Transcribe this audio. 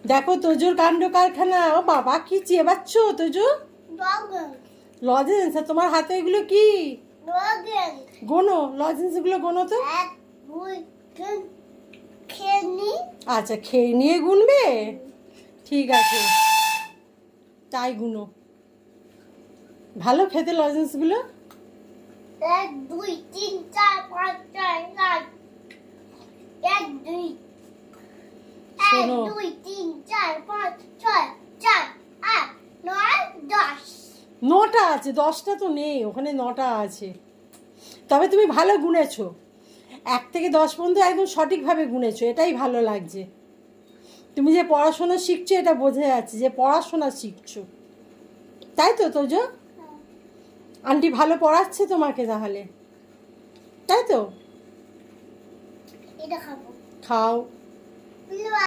দেখো তোজোর কাণ্ড কারখানা। ও বাবা, কি চেবাচ্ছ তোজো? লজেন্স। তোমার হাতে এগুলো কি? গোনো লজেন্স গুলো, গোনো তো। আচ্ছা, খেয়ে নিয়ে গুনবে? ঠিক আছে, তাই গুনো। ভালো খেতে লজেন্স গুলো। 1 2 3 4 5 6 7 1 2 1 শোনো, 2 3 4 5 6 7 8 9 10 9টা আছে, 10টা তো নেই ওখানে, 9টা আছে। তবে তুমি ভালো গুনেছো, 1 থেকে 10 পর্যন্ত একদম সঠিকভাবে গুনেছো, এটাই ভালো লাগছে। তুমি যে পড়াশোনা শিখছো এটা বোঝা যাচ্ছে যে পড়াশোনা শিখছো, তাই তো তোজো? আন্টি ভালো পড়াচ্ছে তোমাকে তাহলে, তাই তো? এটা খাবো। খাও।